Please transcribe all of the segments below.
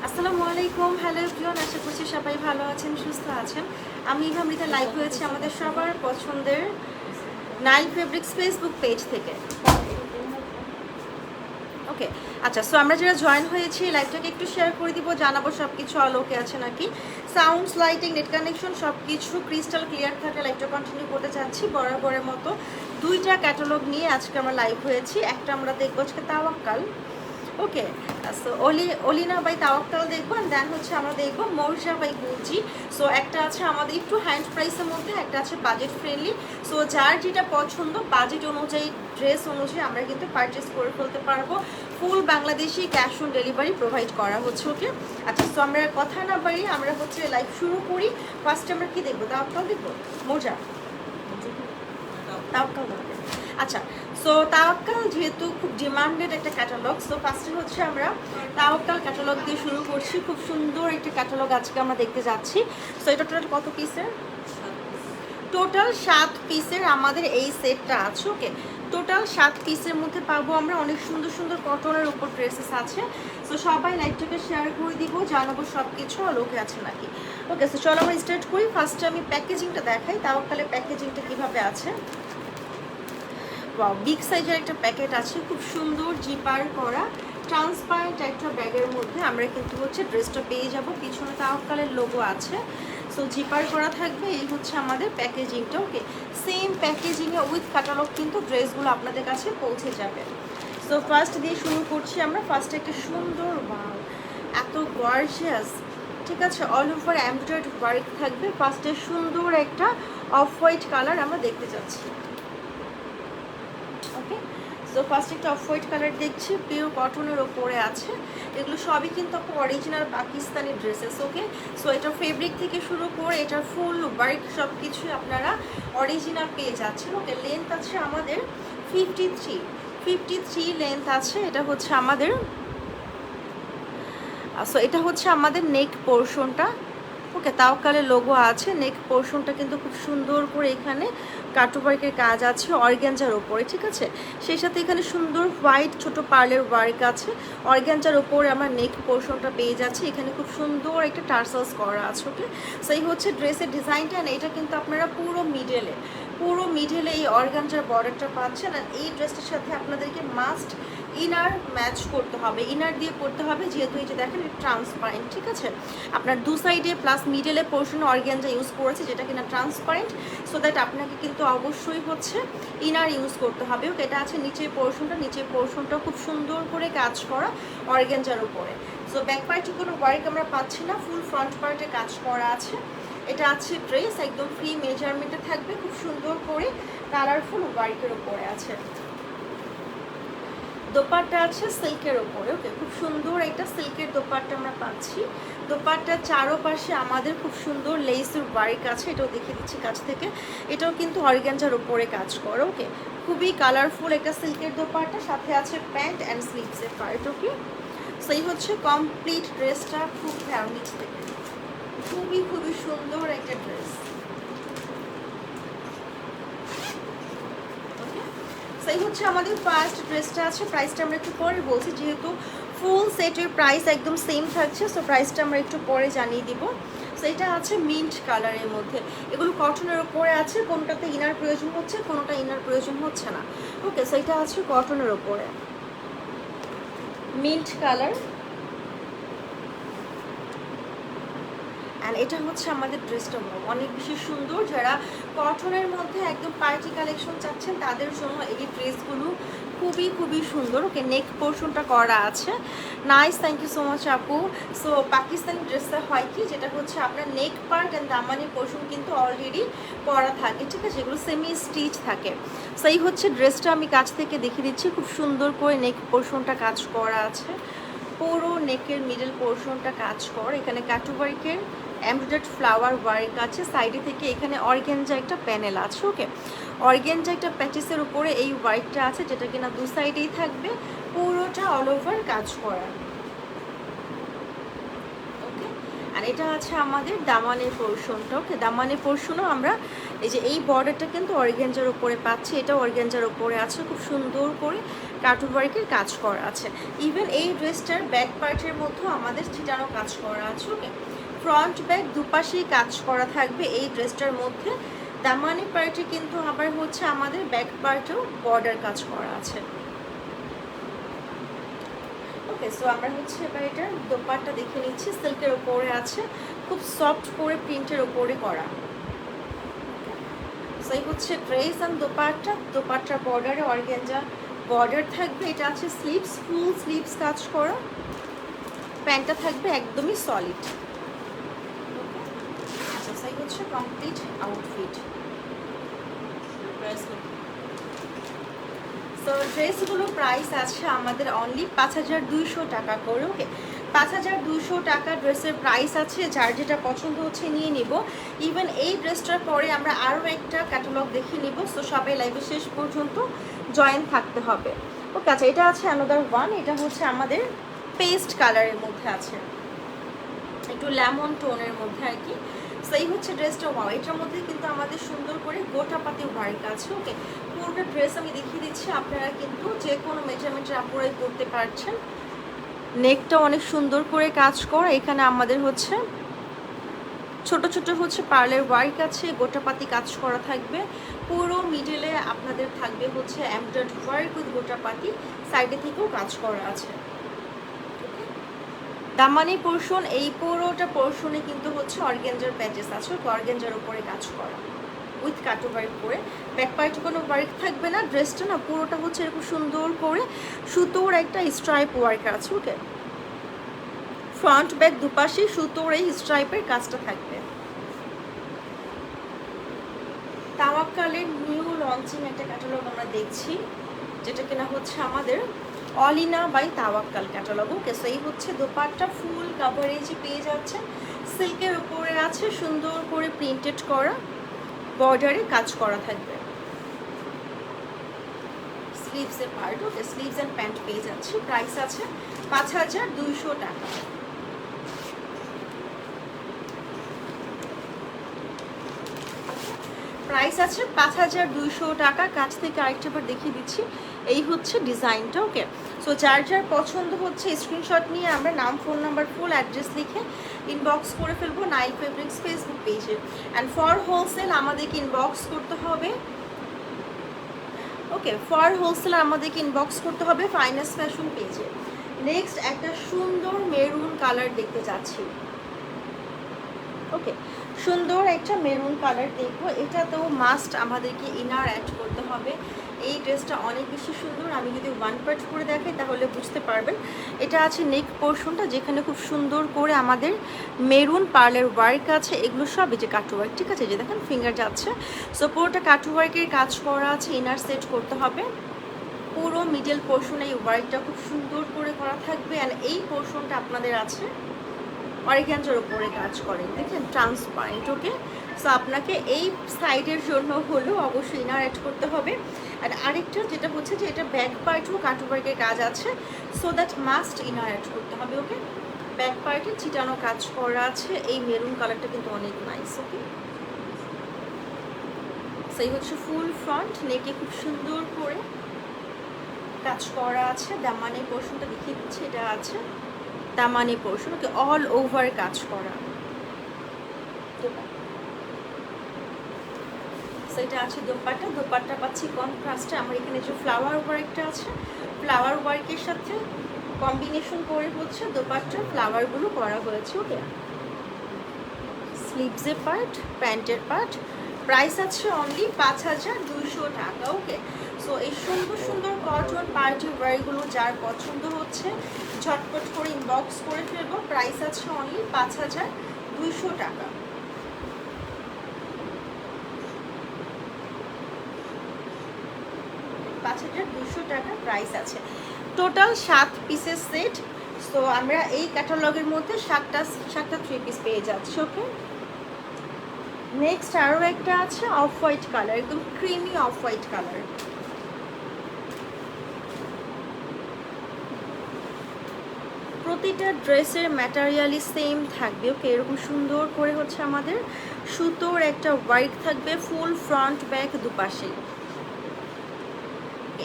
আসসালামু আলাইকুম, hello everyone, আশা করছি সবাই ভালো আছেন, সুস্থ আছেন। আমি ইভামৃতা লাইভ হয়েছি আমাদের সবার পছন্দের নাইল ফেব্রিক্স ফেসবুক পেজ থেকে। ওকে, আচ্ছা, সো আমরা যারা জয়েন হয়েছি লাইভটাকে একটু শেয়ার করে দিব, জানাবো সব কিছু আলোকে আছে নাকি, সাউন্ডস, লাইটিং, নেট কানেকশন সব কিছু ক্রিস্টাল ক্লিয়ার থাকলে লাইভটা কন্টিনিউ করতে চাচ্ছি বরাবরের মতো। দুইটা ক্যাটালগ নিয়ে আজকে আমরা লাইভ হয়েছি। একটা আমরা দেখবো আজকে তাওয়াক্কাল, ওকে, সো অলিনা বাই তাওয়াক্কাল দেখবো, অ্যান্ড দেন হচ্ছে আমরা দেখবো মৌরিশা বাই গুলজি। সো একটা আছে আমাদের একটু হ্যান্ড প্রাইসের মধ্যে, একটা আছে বাজেট ফ্রেন্ডলি। সো যার যেটা পছন্দ বাজেট অনুযায়ী, ড্রেস অনুযায়ী আমরা কিন্তু পারচেস করে ফেলতে পারবো। Full Bangladeshi cash on delivery provide করা হচ্ছে, ওকে। আচ্ছা, সো আমরা কথা না বাড়িয়ে আমরা হচ্ছে লাইভ শুরু করি। ফার্স্টে আমরা কি দেখবো? তাওয়াক্কাল দেখবো, মোজা, তাওয়াক্কাল দেখবো। আচ্ছা, সো তাওয়াক্কাল যেহেতু খুব ডিমান্ডেড একটা ক্যাটালগ, সো ফার্স্টে হচ্ছে আমরা তাওয়াক্কাল ক্যাটালগ দিয়ে শুরু করছি। খুব সুন্দর একটা ক্যাটালগ আজকে আমরা দেখতে যাচ্ছি। সো এটা টোটাল কত পিসের? টোটাল 7 পিসের আমাদের এই সেটটা আছে, ওকে। টোটাল 7 পিসের মধ্যে পাবো আমরা অনেক সুন্দর সুন্দর কটনের উপর ড্রেসেস আছে। সো সবাই লাইভটাকে শেয়ার করে দিব, জানাবো সব কিছু লোকে আছে নাকি, ওকে। সো চলো আমরা স্টার্ট করি। ফার্স্টে আমি প্যাকেজিংটা দেখাই, তাওয়াক্কালের প্যাকেজিংটা কীভাবে আছে। বিগ সাইজের একটা প্যাকেট আছে, খুব সুন্দর জিপার করা ট্রান্সপারেন্ট একটা ব্যাগের মধ্যে আমরা কিন্তু হচ্ছে ড্রেসটা পেয়ে যাব। পিছনে তাওয়াক্কালের লোগো আছে, সো জিপার করা থাকবে। এই হচ্ছে আমাদের প্যাকেজিংটা, ওকে। সেম প্যাকেজিংয়ে উইথ ক্যাটালগ কিন্তু ড্রেসগুলো আপনাদের কাছে পৌঁছে যাবে। সো ফার্স্ট দিয়ে শুরু করছি আমরা। ফার্স্টে একটা সুন্দর, ওয়াও, এত গর্জিয়াস, ঠিক আছে, অল ওভার এমব্রয়ডারি ওয়ার্ক থাকবে। ফার্স্টে সুন্দর একটা অফ হোয়াইট কালার আমরা দেখতে যাচ্ছি, ওকে। সো ফার্স্ট একটা অফ হোয়াইট কালার দেখছি, পিওর কটনের ওপরে আছে। এগুলো সবই কিন্তু অরিজিনাল পাকিস্তানি ড্রেসেস, ওকে। সো এটা ফেব্রিক থেকে শুরু করে এটার ফুল ওয়ার্ক সব কিছুই আপনারা অরিজিনাল পেয়ে যাচ্ছেন, ওকে। লেন্থ আছে আমাদের 53 লেন্থ আছে। এটা হচ্ছে আমাদের, সো এটা হচ্ছে আমাদের নেক পোর্শনটা, ওকে। তাওয়াক্কালের লোগো আছে। নেক পোর্শনটা কিন্তু খুব সুন্দর করে এখানে কাটওয়ার্কের কাজ আছে অর্গ্যানজার ওপরে, ঠিক আছে। সেই সাথে এখানে সুন্দর হোয়াইট ছোট পার্লের ওয়ার্ক আছে। অর্গ্যানজার ওপরে আমরা নেক পোর্শনটা পেয়ে যাচ্ছি। এখানে খুব সুন্দর একটা টার্সালস করা আছে, ওকে। সেই হচ্ছে ড্রেসের ডিজাইনটা। আর এটা কিন্তু আপনারা পুরো মিডলে এই অর্গ্যানজার বর্ডারটা পাচ্ছেন। আর এই ড্রেসটার সাথে আপনাদেরকে মাস্ট ইনার ম্যাচ করতে হবে, ইনার দিয়ে করতে হবে, যেহেতু এই যে দেখেন ট্রান্সপারেন্ট, ঠিক আছে। আপনার দু সাইডে প্লাস মিডলে পোর্শনে অর্গ্যানজা ইউজ করেছে, যেটা কিনা ট্রান্সপারেন্ট, সো দ্যাট আপনাকে কিন্তু অবশ্যই হচ্ছে ইনার ইউজ করতে হবে, ওকে। এটা আছে নিচের পোর্শনটা খুব সুন্দর করে কাজ করা অর্গ্যানজার উপরে। সো ব্যাক পার্টে কোনো ওয়ার্ক আমরা পাচ্ছি না, ফুল ফ্রন্ট পার্টে কাজ করা আছে। এটা আছে ড্রেস, একদম ফ্রি মেজারমেন্টে থাকবে, খুব সুন্দর করে কালারফুল ওয়ার্কের উপরে আছে। দোপাট্টা আছে সিল্কের ওপরে, ওকে। খুব সুন্দর একটা সিল্কের দোপাট্টা আমরা পাচ্ছি। দোপাট্টার চারোপাশে আমাদের খুব সুন্দর লেসের ওয়ার্ক আছে, এটাও দেখিয়ে দিচ্ছি কাছ থেকে। এটাও কিন্তু অর্গ্যানজার ওপরে কাজ করে, ওকে। খুবই কালারফুল একটা সিল্কের দোপাট্টা, সাথে আছে প্যান্ট অ্যান্ড স্লিভসের পার্ট, ওকে। সেই হচ্ছে কমপ্লিট ড্রেসটা, খুব নিচ থেকে খুবই সুন্দর একটা ড্রেস। সেই হচ্ছে আমাদের ফার্স্ট ড্রেসটা আছে। প্রাইসটা আমরা একটু পরে বলছি, যেহেতু ফুল সেটের প্রাইস একদম সেম থাকছে, সো প্রাইসটা আমরা একটু পরে জানিয়ে দিব। সো এটা আছে মিন্ট কালারের মধ্যে, এগুলো কটনের ওপরে আছে। কোনোটাতে ইনার প্রয়োজন হচ্ছে, কোনোটা ইনার প্রয়োজন হচ্ছে না, ওকে। সো এটা আছে কটনের ওপরে মিন্ট কালার, অ্যান্ড এটা হচ্ছে আমাদের ড্রেসটা অনেক বেশি সুন্দর। যারা কটনের মধ্যে একদম পার্টি কালেকশন চাচ্ছেন তাদের জন্য এই ড্রেসগুলো খুবই সুন্দর, ওকে। নেক পোর্শনটা করা আছে, nice, thank you so much আপু। সো পাকিস্তানি ড্রেসটা হয় কি, যেটা হচ্ছে আপনার নেক পার্ট অ্যান্ড দামানি পোর্শন কিন্তু অলরেডি করা থাকে, ঠিক আছে, যেগুলো সেমি স্টিচ থাকে। সেই হচ্ছে ড্রেসটা আমি কাছ থেকে দেখিয়ে দিচ্ছি। খুব সুন্দর করে নেক পোর্শনটা কাজ করা আছে, পুরো নেকের মিডল পোর্শনটা কাজ কর। এখানে কাটওয়ার্কের এমব্রয়ডারি ফ্লাওয়ার ওয়ার্ক আছে। সাইডে থেকে এখানে অর্গ্যানজা একটা প্যানেল আছে, ওকে। অর্গ্যানজা একটা প্যাটিসের উপরে এই ওয়ার্কটা আছে, যেটা কিনা দু সাইডেই থাকবে, পুরোটা অল ওভার কাজ করা, ওকে। আর এটা আছে আমাদের দামানের পোর্শনটা। ওকে, দামানের পোর্শনও আমরা এই যে এই বর্ডারটা কিন্তু অর্গানজার উপরে পাচ্ছি, এটা অর্গানজার উপরে আছে, খুব সুন্দর করে কাটওয়ার্কের ওয়ার্কের কাজ করা আছে। ইভেন এই ড্রেসটার ব্যাক পার্টের মধ্যেও আমাদের ছিটানো কাজ করা আছে। ওকে, ফ্রন্ট ব্যাক দুপাশেই কাজ করা থাকবে এই ড্রেসটার মধ্যে। দামানি পার্টে কিন্তু আবার হচ্ছে আমাদের ব্যাক পার্টেও বর্ডার কাজ করা আছে। ওকে, সো আমরা হচ্ছে এবার এটার দোপাট্টা দেখে নিচ্ছি। সিল্কের ওপরে আছে, খুব সফট করে প্রিন্টের ওপরে করা। সো এই হচ্ছে ড্রেস অ্যান্ড দোপাট্টা। দোপাট্টার বর্ডারে অর্গানজা বর্ডার থাকবে। এটা আছে স্লিভস, ফুল স্লিভস কাজ করা। প্যান্টটা থাকবে একদমই সলিড। আচ্ছা, সো এই হচ্ছে কমপ্লিট আউটফিট। তো ড্রেসগুলোর প্রাইস আছে আমাদের অনলি 5200 টাকা করে। ওকে, 5200 টাকা ড্রেসের প্রাইস আছে। যার যেটা পছন্দ হচ্ছে নিয়ে নিব। ইভেন এই ড্রেসটার পরে আমরা আরও একটা ক্যাটালগ দেখে নিব। সো সবাই লাইভে শেষ পর্যন্ত জয়েন থাকতে হবে। ওকে, আচ্ছা, এটা আছে অ্যানাদার ওয়ান। এটা হচ্ছে আমাদের পেস্ট কালারের মধ্যে আছে, একটু লেমন টোনের মধ্যে আর কি। সেই হচ্ছে ড্রেসটা। ওয়াও, এটার মধ্যে কিন্তু আমাদের সুন্দর করে গোটাপাতি ওয়ার্ক আছে। ওকে, পুরোটা ড্রেস আমি দেখিয়ে দিচ্ছি, আপনারা কিন্তু যে কোনো মেজারমেন্টের আপুরাই করতে পারছেন। নেকটা অনেক সুন্দর করে কাজ করা। এখানে আমাদের হচ্ছে ছোট ছোট হচ্ছে পার্লের ওয়ার্ক আছে, গোটাপাতি কাজ করা থাকবে। পুরো মিডলে আপনাদের থাকবে হচ্ছে এমব্রয়েড ওয়ার্ক উইথ গোটাপাতি, সাইডে থেকেও কাজ করা আছে। দামানি পোর্শন, এই পুরোটা পোর্শনে কিন্তু হচ্ছে অর্গানজার প্যাচেস আছে, অর্গানজার উপরে কাজ করা উইথ কাটো ওয়ার্ক করে। ব্যাক পার্টে কোনো ওয়ার্ক থাকবে না। ড্রেসটা না পুরোটা হচ্ছে এরকম সুন্দর করে সুতোর একটা স্ট্রাইপ ওয়ার্ক আছে। ওকে, ফ্রন্ট ব্যাক দুপাশে সুতোর এই স্ট্রাইপের কাজটা থাকবে। তাওয়াক্কালের নিউ লঞ্চিং একটা ক্যাটালগ আমরা দেখছি, যেটা কিনা হচ্ছে আমাদের Alina by তাওয়াক্কাল catalogue. Okay, so এই হচ্ছে দোপাট্টা, ফুল কাভারেজ পেয়ে যাচ্ছে। সিল্কের উপরে আছে, সুন্দর করে প্রিন্টেড করা, বর্ডারে কাজ করা থাকবে। স্লিভসের part. Okay, sleeves and pant পেয়ে যাচ্ছে। প্রাইস আছে 5200 টাকা। প্রাইস আছে 5200 টাকা। কাছ থেকে আরেকটা বার দেখিয়ে দিচ্ছি, এই হচ্ছে ডিজাইনটা। ওকে, সো যার যার পছন্দ হচ্ছে স্ক্রিনশট নিয়ে আমরা নাম, ফোন নাম্বার, ফুল অ্যাড্রেস লিখে ইনবক্স করে ফেলবো নাইল ফেব্রিক্স ফেসবুক পেজে। অ্যান্ড ফর হোলসেল আমাদেরকে ইনবক্স করতে হবে। ওকে, ফর হোলসেল আমাদেরকে ইনবক্স করতে হবে ফাইনাস ফ্যাশন পেজে। নেক্সট একটা সুন্দর মেরুন কালার দেখতে যাচ্ছি। ওকে, সুন্দর একটা মেরুন কালার দেখবো। এটাতেও মাস্ট আমাদেরকে ইনার অ্যাড করতে হবে। এই ড্রেসটা অনেক বেশি সুন্দর। আমি যদি ওয়ান পার্ট করে দেখাই তাহলে বুঝতে পারবেন। এটা আছে নেক পোর্শনটা, যেখানে খুব সুন্দর করে আমাদের মেরুন পার্লের ওয়ার্ক আছে। এগুলো সব এই যে কাটু ওয়ার্ক, ঠিক আছে, যে দেখেন ফিঙ্গার যাচ্ছে। সো পুরোটা কাটু ওয়ার্কের কাজ করা আছে। ইনার সেট করতে হবে। পুরো মিডল পোর্শনে এই ওয়ার্কটা খুব সুন্দর করে করা থাকবে। অ্যান্ড এই পোর্শনটা আপনাদের আছে অর্গানজার উপরে কাজ করে, দেখেন ট্রান্সপারেন্ট। ওকে, সো আপনাকে এই সাইডের জন্য হলেও অবশ্যই ইনার অ্যাড করতে হবে। আর আরেকটা যেটা হচ্ছে যে এটা ব্যাক পার্টেও কাটওয়ার্কের কাজ আছে, so that must inner add করতে হবে। ওকে, ব্যাক পার্টে ছিটানো কাজ করা আছে। এই মেরুন কালারটা কিন্তু অনেক নাইস। ওকে, সেই হচ্ছে ফুল ফ্রন্ট, নেকে খুব সুন্দর করে কাজ করা আছে। দামানের পোর্শনটা দেখিয়ে দিচ্ছি, এটা আছে দামানি পোর্শন। ওকে, অল ওভার কাজ করা। সেটা আছে দোপাট্টা। দোপাট্টা পাচ্ছি কন্ট্রাস্টে। আমার এখানে যে ফ্লাওয়ার ওয়ার্কটা আছে, ফ্লাওয়ার ওয়ার্কের সাথে কম্বিনেশন করে হচ্ছে দোপাট্টার ফ্লাওয়ারগুলো করা হয়েছে। ওকে, স্লিভসের পার্ট, প্যান্টের পার্ট। প্রাইস আছে অনলি 5200 টাকা। ওকে, সো এই সুন্দর সুন্দর কটন পার্টি ওয়ারগুলো যার পছন্দ হচ্ছে ঝটপট করে ইনবক্স করে ফেলবো। প্রাইস আছে অনলি 5200 টাকা। টাকা প্রাইস আছে। টোটাল 7 পিসের সেট। সো আমরা এই ক্যাটালগের মধ্যে 7টা 3 পিস পেয়ে যাচ্ছি। ওকে, নেক্সট আরও একটা আছে অফ হোয়াইট কালার, একদম ক্রিমি অফ হোয়াইট কালার। প্রতিটা ড্রেসের ম্যাটেরিয়ালই সেম থাকবে। ওকে, এরকম সুন্দর করে হচ্ছে আমাদের সুতোর একটা ওয়ার্ক থাকবে ফুল ফ্রন্ট ব্যাক দুপাশেই।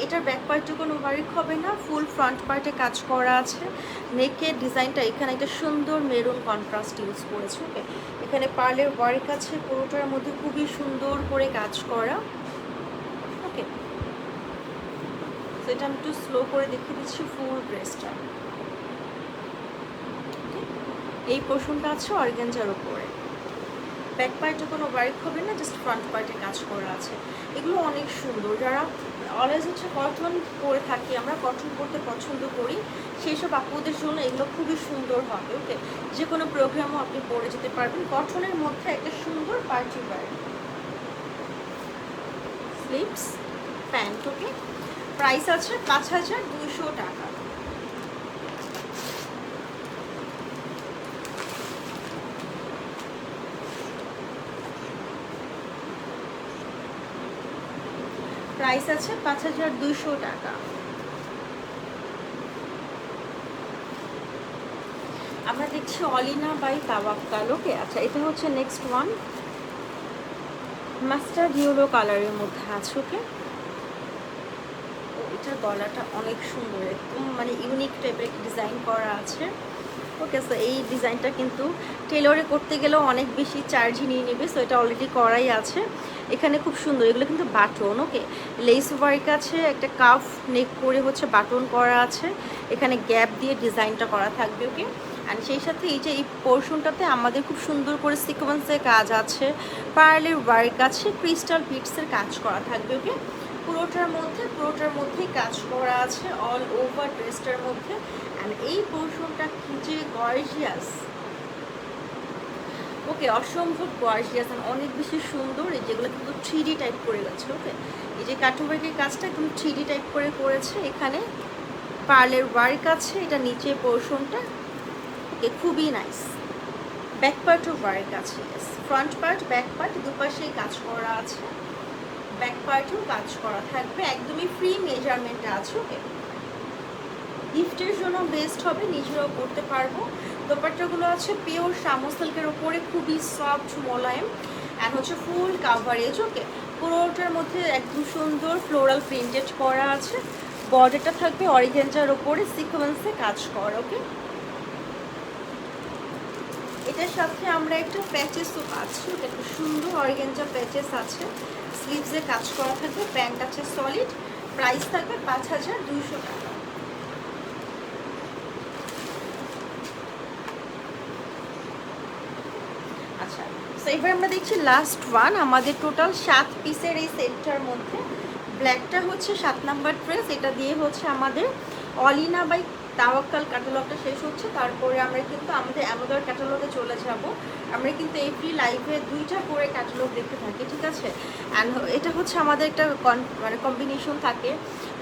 এটার ব্যাক পার্টে কোনো ওয়ার্ক হবে না, ফুল ফ্রন্ট পার্টে কাজ করা আছে। নেকের ডিজাইনটা এখানে একটা সুন্দর মেরুন কন্ট্রাস্ট ইউজ করেছে। ওকে, এখানে পার্লের ওয়ার্ক আছে, পুরোটার মধ্যে খুবই সুন্দর করে কাজ করা। ওকে, সেটা আমি একটু স্লো করে দেখিয়ে দিচ্ছি ফুল ড্রেসটা। এই পোর্শনটা আছে অর্গানজার উপরে, ব্যাক পার্টে কোনো ওয়ার্ক হবে না, জাস্ট ফ্রন্ট পার্টে কাজ করা আছে। এগুলো অনেক সুন্দর, যারা অলওয়েজ হচ্ছে কটন পরে থাকি, আমরা কটন পরতে পছন্দ করি, সেই সব আপুদের জন্য এগুলো খুবই সুন্দর হবে। ওকে, যে কোনো প্রোগ্রামও আপনি পরে যেতে পারবেন। কটনের মধ্যে একটা সুন্দর পার্টি ওয়্যার, স্লিভস, প্যান্ট। ওকে, প্রাইস আছে 5200 টাকা। প্রাইস আছে 5200 টাকা। আমরা দেখছি অলিনা বাই তাওয়াক্কাল। ওকে, আচ্ছা এটা হচ্ছে নেক্সট ওয়ান, মাস্টার্ড ইয়েলো কালারের মধ্যে আছে। ওকে, এটার গলাটা অনেক সুন্দর, একদম মানে ইউনিক টাইপের ডিজাইন করা আছে। ওকে, সো এই ডিজাইনটা কিন্তু টেলরে করতে গেলেও অনেক বেশি চার্জই নিয়ে নেবে, সো এটা অলরেডি করাই আছে। এখানে খুব সুন্দর, এগুলো কিন্তু বাটন। ওকে, লেস ওয়ার্ক আছে, একটা কাফ নেক করে হচ্ছে বাটন করা আছে, এখানে গ্যাপ দিয়ে ডিজাইনটা করা থাকবে। ওকে, আর সেই সাথে এই যে এই পোর্শনটাতে আমাদের খুব সুন্দর করে সিকোয়েন্সের কাজ আছে, পার্লের ওয়ার্ক আছে, ক্রিস্টাল বিটসের কাজ করা থাকবে। ওকে, পুরোটার মধ্যেই কাজ করা আছে অল ওভার ড্রেসটার মধ্যে। অ্যান্ড এই পোর্শনটা কি যে গর্জিয়াস, ওকে অসম্ভব গর্জিয়াস, অনেক বেশি সুন্দর। এই যেগুলো কিন্তু 3D টাইপ করে গেছে। ওকে, এই যে কাটওয়ার্কের কাজটা একদম 3D টাইপ করে করেছে, এখানে পার্লের ওয়ার্ক আছে, এটা নিচে পোর্শনটা। ওকে, খুবই নাইস। ব্যাক পার্টও ওয়ার্ক আছে, ফ্রন্ট পার্ট ব্যাক পার্ট দুপাশেই কাজ করা আছে, ব্যাক পার্টেও কাজ করা থাকবে, একদমই ফ্রি মেজারমেন্ট আছে। ওকে, গিফটের জন্য বেস্ট হবে, নিজেরাও করতে পারবো। দোপাট্টাগুলো আছে পিওর শামু সিল্কের ওপরে, খুবই সফট মোলায়েম, অ্যান্ড হচ্ছে ফুল কাভারেজ। ওকে, পুরোটার মধ্যে একদম সুন্দর ফ্লোরাল প্রিন্টেড করা আছে, বর্ডারটা থাকবে অর্গানজার ওপরে সিকোয়েন্সে কাজ করা। ওকে, এটার সাথে আমরা একটা প্যাচেসও পাচ্ছি। ওটা খুব সুন্দর অর্গানজা প্যাচেস আছে, স্লিভসে কাজ করা থাকবে, প্যান্ট আছে সলিড। প্রাইস থাকবে 5200 টাকা। আচ্ছা, তো এবার আমরা দেখছি লাস্ট ওয়ান, আমাদের টোটাল 7 পিসের এই সেটটার মধ্যে ব্ল্যাকটা হচ্ছে 7 নাম্বার ড্রেস। এটা দিয়ে হচ্ছে আমাদের অলিনা বাই তাওয়াক্কাল ক্যাটালগটা শেষ হচ্ছে, তারপরে আমরা কিন্তু আমাদের অ্যামাজন ক্যাটালগে চলে যাব। আমরা কিন্তু এভরি লাইভে 2টা করে ক্যাটালগ দেখতে থাকি, ঠিক আছে। অ্যান্ড এটা হচ্ছে আমাদের একটা মানে কম্বিনেশন থাকে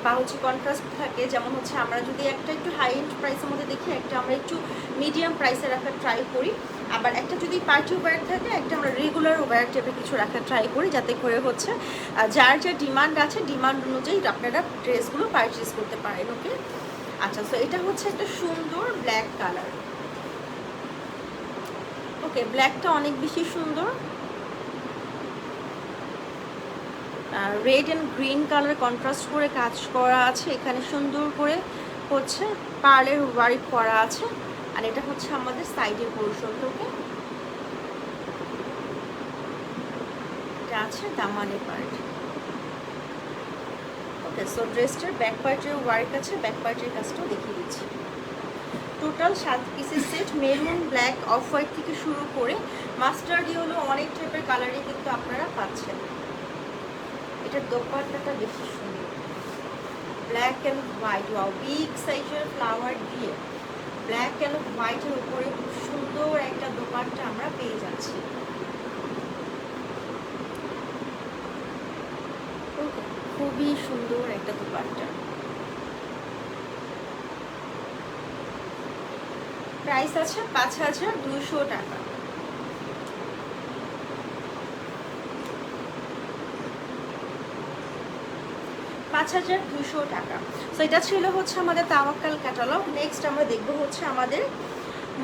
বা হচ্ছে কন্ট্রাস্ট থাকে, যেমন হচ্ছে আমরা যদি একটা একটু হাই এন্ড প্রাইসের মধ্যে দেখি, একটা আমরা একটু মিডিয়াম প্রাইসে রাখার ট্রাই করি, আবার একটা যদি পার্টি ওয়্যার থাকে, একটা আমরা রেগুলার ওয়্যার টাইপের কিছু রাখার ট্রাই করি, যাতে করে হচ্ছে যার যা ডিমান্ড আছে ডিমান্ড অনুযায়ী আপনারা ড্রেসগুলো পারচেস করতে পারেন। ওকে, আচ্ছা, সো এটা হচ্ছে একটা সুন্দর ব্ল্যাক কালার। ওকে, ব্ল্যাকটা অনেক বেশি সুন্দর, red and green colour contrast করে কাজ করা আছে, এখানে সুন্দর করে হচ্ছে পার্লের ওয়ার্ক করা আছে। আর এটা হচ্ছে আমাদের সাইডের পোর্শন। ওকে, এটা আছে দামানের পার্ট। ওকে, সো ড্রেসটার ব্যাক পার্টের ওয়ার্ক আছে, ব্যাক পার্টের কাজটাও দেখিয়ে দিচ্ছি। টোটাল 7 পিসের set, maroon, black, off white থেকে শুরু করে মাস্টার্ড ইয়েলো অনেক টাইপের কালারে কিন্তু আপনারা পাচ্ছেন। এটার দোপাট্টাটা বেশি সুন্দর, black and white, wow big সাইজের ফ্লাওয়ার দিয়ে ব্ল্যাক অ্যান্ড হোয়াইটের উপরে খুব সুন্দর একটা দোপাট্টা আমরা পেয়ে যাচ্ছি। খুবই সুন্দর একটা দোপাট্টা। প্রাইস আছে 5200 টাকা। 5,200 টাকা। সো এটা ছিল হচ্ছে আমাদের তাওয়াক্কাল ক্যাটালগ। নেক্সট আমরা দেখবো হচ্ছে আমাদের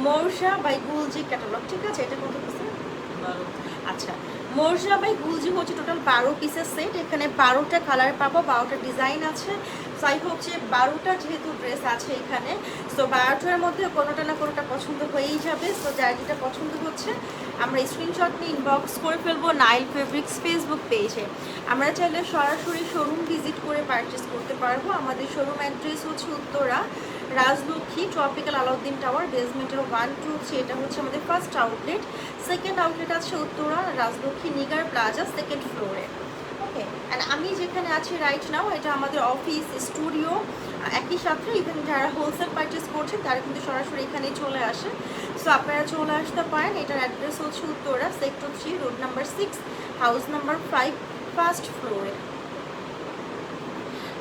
মোরশা বাই গুলজি ক্যাটালগ, ঠিক আছে? এটা কত পিস? আচ্ছা, মোরশা বাই গুলজি হচ্ছে টোটাল 12 পিসের সেট। এখানে 12টা কালার পাবো, 12টা ডিজাইন আছে। সাই হচ্ছে 12টা যেহেতু ড্রেস আছে এখানে, সো 12টার মধ্যে কোনোটা না কোনোটা পছন্দ হয়েই যাবে। সো যার যেটা পছন্দ হচ্ছে আমরা স্ক্রিনশট নিয়ে ইনবক্স করে ফেলবো নাইল ফেব্রিক্স ফেসবুক পেজে। আমরা চাইলে সরাসরি শোরুম ভিজিট করে পারচেস করতে পারবো। আমাদের শোরুম অ্যাড্রেস হচ্ছে উত্তরা রাজলক্ষ্মী ট্রপিক্যাল আলাউদ্দিন টাওয়ার বেসমেন্টের 1, 2, 3। এটা হচ্ছে আমাদের ফার্স্ট আউটলেট। সেকেন্ড আউটলেট আছে উত্তরা রাজলক্ষ্মী নিগার প্লাজা সেকেন্ড ফ্লোরে। ওকে, অ্যান্ড আমি যেখানে আছি রাইট নাও, এটা আমাদের অফিস স্টুডিও একই সাথে। ইভেন যারা হোলসেল পারচেস করছেন তারা কিন্তু সরাসরি এখানেই চলে আসে। সো আপনারা চলে আসতে পারেন। এটার অ্যাড্রেস হচ্ছে Uttara sector 3 road number 6 house number 5 first ফ্লোরে।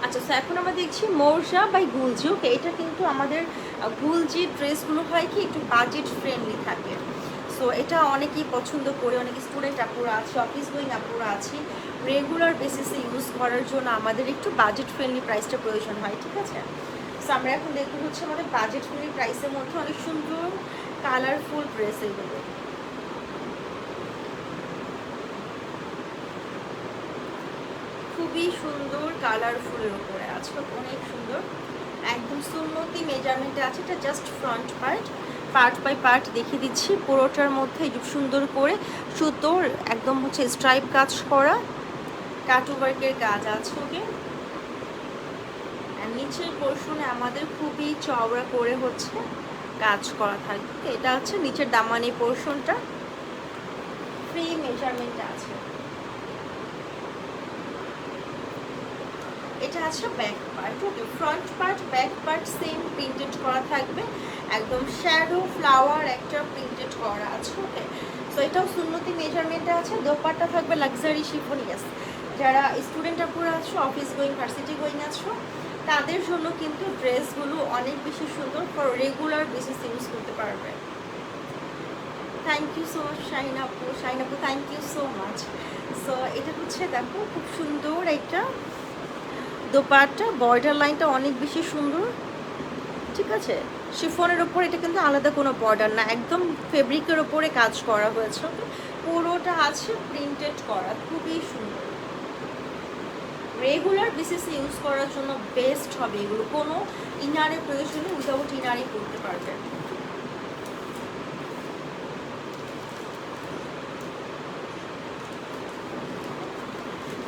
আচ্ছা, সো এখন আমরা দেখছি মোরশা বাই গুলজি। ওকে, এটা কিন্তু আমাদের গুলজি ড্রেসগুলো হয় কি একটু বাজেট ফ্রেন্ডলি থাকে। সো এটা অনেকেই পছন্দ করে, অনেক স্টুডেন্ট আপুরা আছে, অফিস গোয়িং আপুরা আছি, রেগুলার বেসিসে ইউজ করার জন্য আমাদের একটু বাজেট ফ্রেন্ডলি প্রাইসটা প্রয়োজন হয়, ঠিক আছে? সো আমরা এখন দেখবো হচ্ছে আমাদের বাজেট ফ্রেন্ডলি প্রাইসের মধ্যে অনেক সুন্দর কালারফুল ড্রেস এগুলো। খুবই সুন্দর কালারফুলের উপরে আছে, অনেক সুন্দর, একদম সুন্নতি মেজারমেন্টে আছে। এটা just front part, part by part দেখিয়ে দিচ্ছি। পুরোটার মধ্যে একটু সুন্দর করে সুতোর একদম হচ্ছে স্ট্রাইপ কাজ করা কাটু ওয়ার্কের কাজ আছে। ওকে, আর নিচের পোর্শনে আমাদের খুবই চওড়া করে হচ্ছে কাজ করা থাকবে। এটা হচ্ছে নিচের দামানি পোর্শনটা ফ্রি মেজারমেন্ট আছে। এটা আছে back part. Okay, front part back part same printed করা থাকবে, একদম শ্যাডো ফ্লাওয়ার একটা প্রিন্টেড করা আছে। ওকে, সো এটাও সুন্নতি মেজারমেন্টে আছে। দোপাট্টা থাকবে লাক্সারি শিফনিয়াস। যারা স্টুডেন্ট আপুরা আছো, অফিস গোয়িং ভার্সিটি গোয়িং আছো, তাদের জন্য কিন্তু ড্রেসগুলো অনেক বেশি সুন্দর, ফর রেগুলার বেসিস ইউজ করতে পারবে। Thank you so much Shahin আপু, শাহিন আপু thank you so much. So এটা হচ্ছে দেখো খুব সুন্দর একটা দোপাট্টা, বর্ডার লাইনটা অনেক বেশি সুন্দর, ঠিক আছে? শিফনের ওপর এটা কিন্তু আলাদা কোনো বর্ডার না, একদম ফেব্রিকের ওপরে কাজ করা হয়েছে। পুরোটা আছে প্রিন্টেড করা, খুবই সুন্দর। রেগুলার বেসিসে ইউজ করার জন্য বেস্ট হবে এগুলো। কোনো ইনারের প্রয়োজনে উইদাউট ইনারই করতে পারবেন।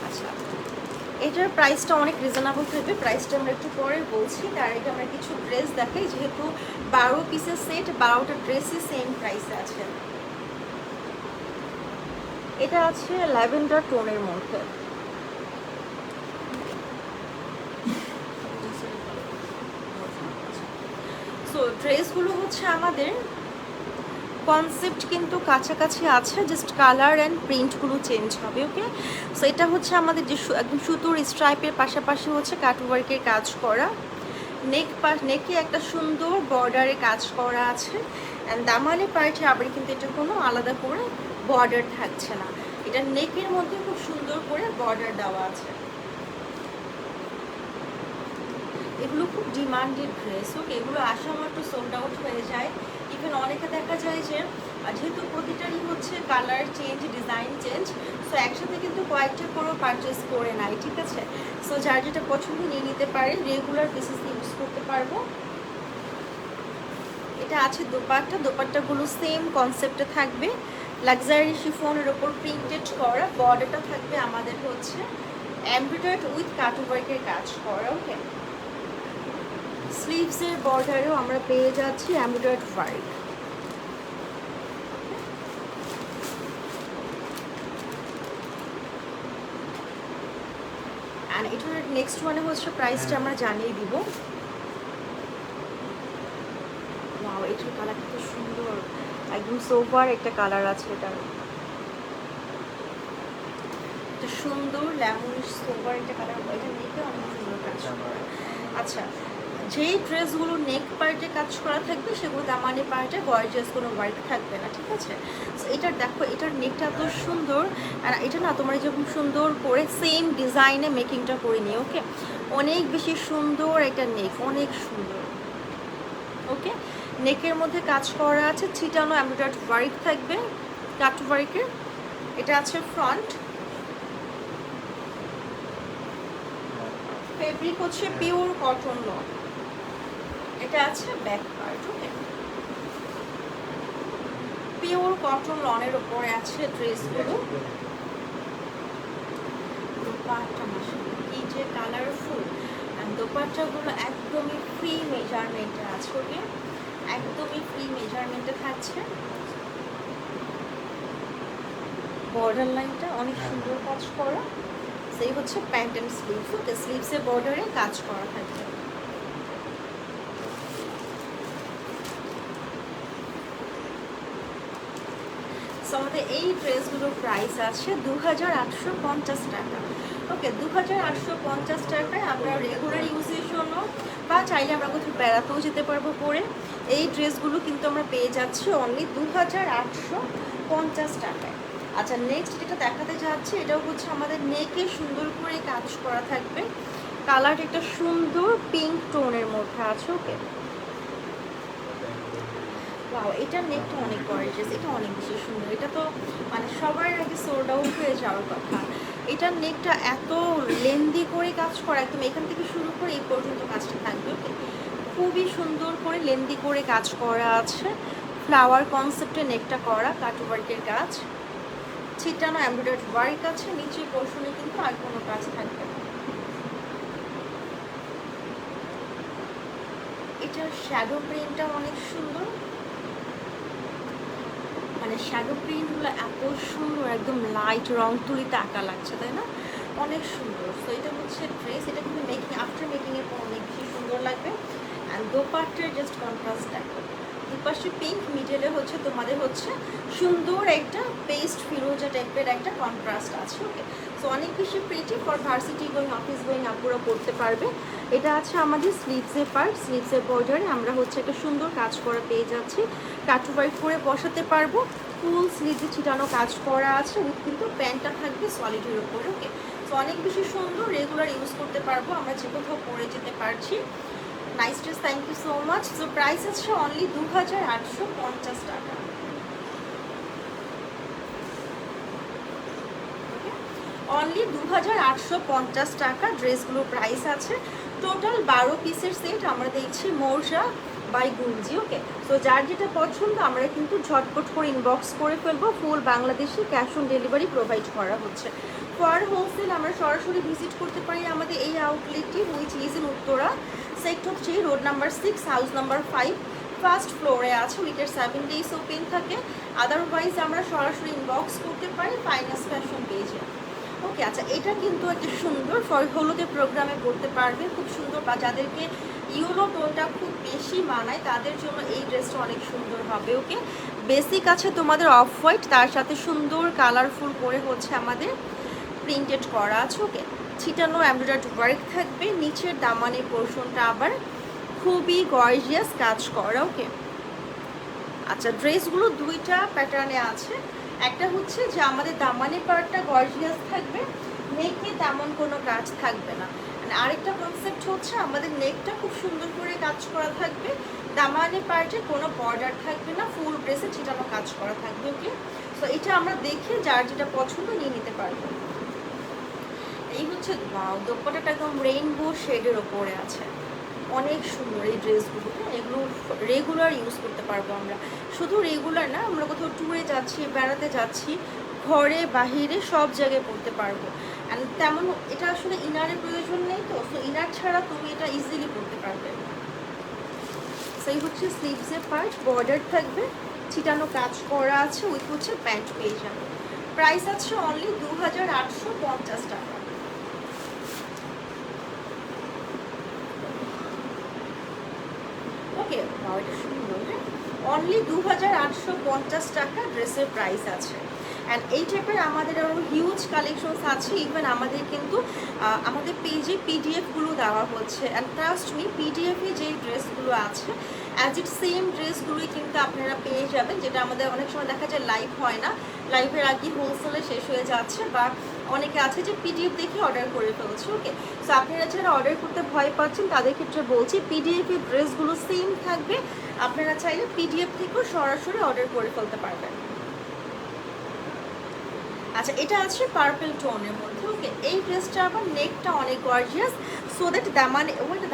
আচ্ছা, এটার প্রাইসটা অনেক রিজনেবল থাকবে। প্রাইসটা আমরা একটু পরে বলছি, তার আগে আমরা কিছু ড্রেস দেখাই। যেহেতু 12 পিসের সেট, 12টা ড্রেসই সেম প্রাইসে আছে। এটা আছে ল্যাভেন্ডার টোনের মধ্যে। সো ড্রেসগুলো হচ্ছে আমাদের কনসেপ্ট কিন্তু কাছাকাছি আছে, জাস্ট কালার অ্যান্ড প্রিন্টগুলো চেঞ্জ হবে। ওকে, সো এটা হচ্ছে আমাদের যে একদম সুতোর স্ট্রাইপের পাশাপাশি হচ্ছে কাটওয়ার্কের কাজ করা, নেকে একটা সুন্দর বর্ডারে কাজ করা আছে। অ্যান্ড দামানে পার্টে আবার কিন্তু এটা কোনো আলাদা করে বর্ডার থাকছে না, এটা নেকের মধ্যে খুব সুন্দর করে বর্ডার দেওয়া আছে। এগুলো খুব ডিমান্ডেড ড্রেস। ওকে, এগুলো আসা মাত্র সোল্ড আউট হয়ে যায়। ইভেন অনেকে দেখা যায় যে যেহেতু প্রতিটারই হচ্ছে colour change, design change, so একসাথে কিন্তু কয়েকটা করেও পারচেস করে নাই, ঠিক আছে? সো যার যেটা পছন্দ নিয়ে নিতে পারে, রেগুলার বেসিস ইউজ করতে পারবো। এটা আছে দোপাট্টা, দোপাট্টাগুলো সেম কনসেপ্টে থাকবে, লাক্সারি শিফনের ওপর প্রিন্টেড করা। বর্ডারটা থাকবে আমাদের হচ্ছে এমব্রয়ডার্ড উইথ কাটওয়ার্কের কাজ করা। ওকে, স্লিভসের বর্ডারেও আমরা পেয়ে যাচ্ছি এমব্রয়ডার্ড ওয়ার্ক। অ্যান্ড এটার নেক্সট ওয়ানে হচ্ছে প্রাইসটা আমরা জানিয়ে দিব। ওয়াও, এটার কালারটা তো সুন্দর, একদম সোভার একটা কালার আছে এটার, একটা সুন্দর লেমনিশ সোভার একটা কালার। এটা নেকে অনেক সুন্দর কাজ করা। আচ্ছা, যেই ড্রেসগুলো নেক পার্টে কাজ করা থাকবে সেগুলো দামানি পার্টে গর্জিয়াস কোনো ওয়ার্ক থাকবে না, ঠিক আছে? এটার দেখো, এটার নেকটা এত সুন্দর, আর এটা না তোমরা যেরকম সুন্দর করে সেম ডিজাইনে মেকিংটা করে নিও। ওকে, অনেক বেশি সুন্দর একটা নেক, অনেক সুন্দর। ওকে, নেকের মধ্যে কাজ করা আছে, ছিটানো এমব্রয়ডারি ওয়ার্ক থাকবে, কাট ওয়ার্কের। এটা আছে ফ্রন্ট, ফেব্রিক হচ্ছে পিওর কটন লন। এটা আছে ব্যাক পার্ট। ওকে, পিওর কটন লনের উপরে আছে ড্রেসগুলো। দোপাট্টা মাশাআল্লাহ কি যে কালারফুল, আর দোপাট্টাগুলো একদমই ফ্রি মেজারমেন্টে আছে। ওকে, একদমই ফ্রি মেজারমেন্টে থাকছে। বর্ডার লাইনটা অনেক সুন্দর কাজ করা, সেই হচ্ছে প্যান্ট অ্যান্ড স্লিভস। ওকে, স্লিভসের বর্ডারে কাজ করা থাকবে। আমাদের এই ড্রেসগুলোর প্রাইস আছে 2850 টাকা। ওকে, 2850 টাকায় আমরা রেগুলার ইউজের জন্য বা চাইলে আমরা কোথাও বেড়াতেও যেতে পারবো পরে। এই ড্রেসগুলো কিন্তু আমরা পেয়ে যাচ্ছি অনলি 2850 টাকায়। আচ্ছা, নেক্সট যেটা দেখাতে যাচ্ছে, এটাও হচ্ছে আমাদের নেকে সুন্দর করে কাজ করা থাকবে। কালারটা একটা সুন্দর পিঙ্ক টোনের মধ্যে আছে। ওকে, ওয়াও, এটার নেকটা অনেক গর্জিয়াস, এটা অনেক বেশি সুন্দর। এটা তো মানে সবার আগে সোল্ড আউট হয়ে যাওয়ার কথা। এটার নেকটা এত লেন্দি করে কাজ করা, একদম এখান থেকে শুরু করে এই পর্যন্ত কাজটা থাকবে। ওকে, খুবই সুন্দর করে লেন্দি করে কাজ করা আছে, ফ্লাওয়ার কনসেপ্টে নেকটা করা, কাট ওয়ার্কের কাজ, ছিটানো এমব্রয়ডারি ওয়ার্ক আছে। নিচের পোর্শনে কিন্তু আর কোনো কাজ থাকবে না। এটার শ্যাডো প্রিন্টটা অনেক সুন্দর, মানে শ্যাডো প্রিন্টগুলো এত সুন্দর, একদম লাইট রং তুলিতে আঁকা লাগছে, তাই না? অনেক সুন্দর। তো এটা হচ্ছে ড্রেস, এটা কিন্তু মেকিং আফটার মেকিংয়ের পর অনেক বেশি সুন্দর লাগবে। অ্যান্ড দোপাট্টার জাস্ট কন্ট্রাস্ট দেখো, দুপাশে পিঙ্ক, মিডলে হচ্ছে তোমাদের হচ্ছে সুন্দর একটা পেস্ট ফিরোজা টাইপের একটা কন্ট্রাস্ট আছে। ওকে, সো অনেক বেশি pretty, for varsity going, office going আপুরা পড়তে পারবে। এটা আছে আমাদের স্লিভসের পার্ট, স্লিভসের বর্ডারে আমরা হচ্ছে একটা সুন্দর কাজ করা পেয়ে যাচ্ছি, কাটু ওয়ার্ক করে বসাতে পারবো। ফুল স্লিভে ছিটানো কাজ করা আছে, উইথ কিন্তু প্যান্টটা থাকবে সলিডের উপরে। ওকে, সো অনেক বেশি সুন্দর, রেগুলার ইউজ করতে পারবো, আমরা যে কোথাও পরে যেতে পারছি। Nice dress, thank you so much. So price আছে অনলি 2850 টাকা। অনলি 2850 টাকা ড্রেসগুলো প্রাইস আছে। টোটাল 12 পিসের সেট আমরা দেখছি মৌজা বাই গুলজি। ওকে, সো যার যেটা পছন্দ আমরা কিন্তু ঝটপট করে ইনবক্স করে ফেলবো। ফুল বাংলাদেশে ক্যাশ অন ডেলিভারি প্রোভাইড করা হচ্ছে। ফর হোলসেল আমরা সরাসরি ভিজিট করতে পারি আমাদের এই আউটলেটটি, which is in Uttara, sector 3, road number 6, house number 5, first ফ্লোরে আছে। উইকের 7 ডেজ ওপেন থাকে। আদারওয়াইজ আমরা সরাসরি ইনবক্স করতে পারি ফাইনাস ফ্যাশন পেজে। ওকে, আচ্ছা, এটা কিন্তু একটা সুন্দর ফর হলুদের প্রোগ্রামে করতে পারবে, খুব সুন্দর। বা যাদেরকে ইউরো টোনটা খুব বেশি মানায় তাদের জন্য এই ড্রেসটা অনেক সুন্দর হবে। ওকে, বেসিক আছে তোমাদের অফ হোয়াইট, তার সাথে সুন্দর কালারফুল করে হচ্ছে আমাদের প্রিন্টেড করা আছে। ওকে, ছিটানো এমব্রয়ডারি ওয়ার্ক থাকবে, নিচের দামানের পোর্শনটা আবার খুবই গর্জিয়াস কাজ করা। ওকে, আচ্ছা, ড্রেসগুলো দুইটা প্যাটার্নে আছে। একটা হচ্ছে যে আমাদের দামানের পার্টটা গর্জিয়াস থাকবে, নেকে তেমন কোনো কাজ থাকবে না। আরেকটা কনসেপ্ট হচ্ছে আমাদের নেকটা খুব সুন্দর করে কাজ করা থাকবে, দামানের পার্টে কোনো বর্ডার থাকবে না, ফুল ড্রেসে ছিটানো কাজ করা থাকবে। ওকে, সো এটা আমরা দেখে যার যেটা পছন্দ নিয়ে নিতে পারবো। এই হচ্ছে দোপাট্টাটা একদম রেইনবো শেডের ওপরে আছে, অনেক সুন্দর এই ড্রেসগুলো। এগুলো রেগুলার ইউজ করতে পারবো আমরা, শুধু রেগুলার না, আমরা কোথাও ট্যুরে যাচ্ছি, বেড়াতে যাচ্ছি, ঘরে বাহিরে সব জায়গায় পরতে পারবো। অ্যান্ড তেমন এটা আসলে ইনারের প্রয়োজন নেই, তো সো ইনার ছাড়া তুমি এটা ইজিলি পরতে পারবে। সেই হচ্ছে স্লিভসের পার্ট, বর্ডার থাকবে, ছিটানো কাজ করা আছে, উইথ হচ্ছে প্যান্ট পেয়ে যাবে। প্রাইস আছে অনলি 2850 টাকা। ওকে, এটা সুন্দর, হ্যাঁ, অনলি 2850 টাকা ড্রেসের প্রাইস আছে। অ্যান্ড এই টাইপের আমাদের আরও হিউজ কালেকশনস আছে। ইভেন আমাদের কিন্তু আমাদের পেজে পিডিএফগুলো দেওয়া হচ্ছে। অ্যান্ড ট্রাস্ট মি, পিডিএফে যেই ড্রেসগুলো আছে অ্যাজ ইট সেম ড্রেসগুলোই কিন্তু আপনারা পেয়ে যাবেন, যেটা আমাদের অনেক সময় দেখা যায় লাইভ হয় না, লাইভের আগে হোলসেলে শেষ হয়ে যাচ্ছে, বা অনেকে আছে যে পিডিএফ দেখে অর্ডার করে ফেলছে। ওকে, সো আপনারা যারা অর্ডার করতে ভয় পাচ্ছেন তাদের ক্ষেত্রে বলছি পিডিএফ এর ড্রেসগুলো সেম থাকবে, আপনারা চাইলে পিডিএফ থেকেও সরাসরি অর্ডার করে ফেলতে পারবেন। আচ্ছা, এটা আছে পার্পল টোনের মধ্যে। ওকে, এই ড্রেসটা আবার নেকটা অনেক গর্জিয়াস, সো দ্যাট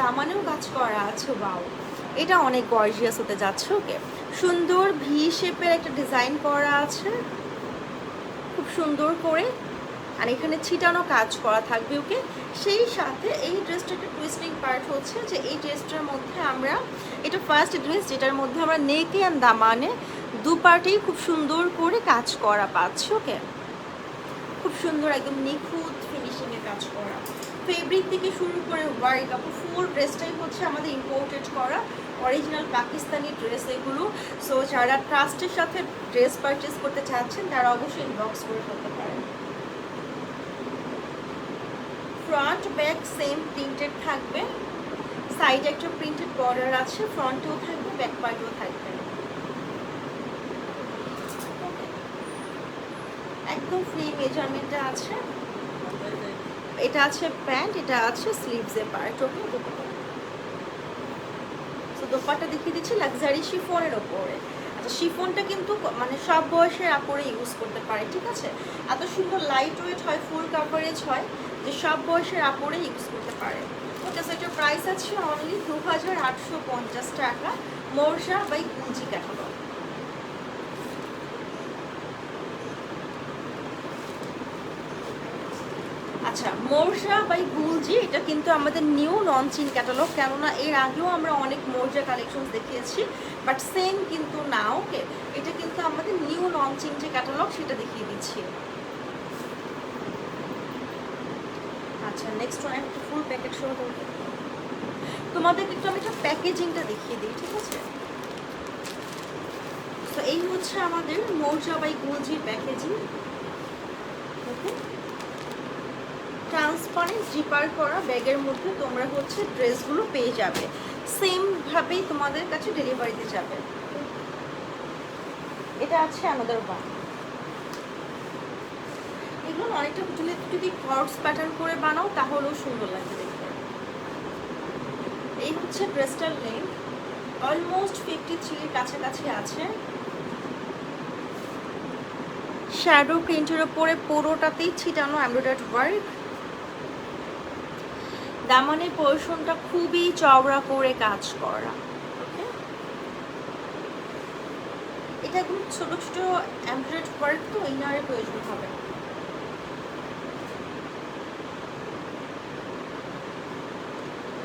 দামানেও কাজ করা আছে। ওয়াও, এটা অনেক গর্জিয়াস হতে যাচ্ছে। ওকে, সুন্দর ভি শেপের একটা ডিজাইন করা আছে খুব সুন্দর করে, আর এখানে ছিটানো কাজ করা থাকবে। ওকে, সেই সাথে এই ড্রেসটার একটা টুইস্টিং পার্ট হচ্ছে যে এই ড্রেসটার মধ্যে আমরা, এটা ফার্স্ট ড্রেস যেটার মধ্যে আমরা নেকে অ্যান্ড দামানে দু পার্টেই খুব সুন্দর করে কাজ করা পাচ্ছি। ওকে, খুব সুন্দর একদম নিখুঁত ফিনিশিংয়ে কাজ করা, ফেব্রিক থেকে শুরু করে ওয়ার্ক আপ ফুল ড্রেসটাই হচ্ছে আমাদের ইম্পোর্টেড করা অরিজিনাল পাকিস্তানি ড্রেস এগুলো। সো যারা ট্রাস্টের সাথে ড্রেস পারচেস করতে চাচ্ছেন তারা অবশ্যই ইনবক্স করে ফেলতে পারেন। ফ্রন্ট ব্যাক সেম প্রিন্টেড থাকবে, সাইডে একটা প্রিন্টেড বর্ডার আছে, ফ্রন্টেও থাকবে ব্যাক পার্টেও থাকবে। একদম ফ্রি মেজারমেন্টে আছে। এটা আছে প্যান্ট, এটা আছে স্লিভসের পার্ট। ওকে, তো দোপাট্টা দেখিয়ে দিচ্ছি লাক্সারি শিফনের ওপরে। আচ্ছা, শিফনটা কিন্তু মানে সব বয়সের আপরে ইউজ করতে পারে, ঠিক আছে? এত সুন্দর লাইট ওয়েট হয়, ফুল কাভারেজ হয় যে সব বয়সের আপরে ইউজ করতে পারে। ওকে, সো এটার প্রাইস আছে অনলি 2850 টাকা, মোরশা বাই গুলজি ক্যাটালগ। আচ্ছা, মোরশা বাই গুলজি এটা কিন্তু আমাদের নিউ লঞ্চিং ক্যাটালগ, কেননা এর আগেও আমরা অনেক মোরজা কালেকশন দেখিয়েছি, বাট সেম কিন্তু না। ওকে, এটা কিন্তু আমাদের নিউ লঞ্চিং যে ক্যাটালগ সেটা দেখিয়ে দিচ্ছি। আচ্ছা, নেক্সট ওয়ান একটা ফুল প্যাকেট শো করব, তোমাদের একটু আমি একটা প্যাকেজিংটা দেখিয়ে দিই, ঠিক আছে? তো এই হচ্ছে আমাদের মোরজা বাই গুলজির প্যাকেজিং। ওকে, ট্রান্সপারেন্ট জিপার করা ব্যাগের মধ্যে তোমরা হচ্ছে ড্রেসগুলো পেয়ে যাবে, সেমভাবেই তোমাদের কাছে ডেলিভারিতে যাবে। এটা আছে আমাদের ওয়ান, এগুলো অনেকটা যদি কর্ডস প্যাটার্ন করে বানাও তাহলেও সুন্দর লাগবে দেখতে। এই হচ্ছে ড্রেসটার লেন্থ অলমোস্ট 53 কাছাকাছি আছে। শ্যাডো প্রিন্টের ওপরে পুরোটাতেই ছিটানো এমব্রয়ডারি ওয়ার্ক, দামানের পোর্শনটা খুবই চওড়া করে কাজ করা। ওকে, এটা একদম ছোট ছোট এমব্রয়ডারি ওয়ার্ক, তো ইনারের প্রয়োজন হবে।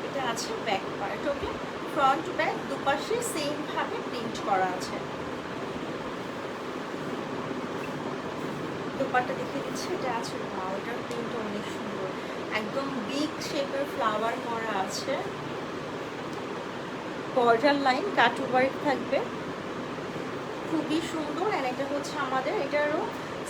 এটা আছে back part. Okay, front back দুপাশে সেম ভাবে প্রিন্ট করা আছে। দোপাট্টা দেখিয়ে দিচ্ছি, এটা আছে। ওয়াও, এটার প্রিন্ট অনেক সুন্দর, একদম বিগ শেপের ফ্লাওয়ার করা আছে, বর্ডার লাইন কাট ওয়ার্ক থাকবে, খুবই সুন্দর। আর এটা হচ্ছে আমাদের, এটারও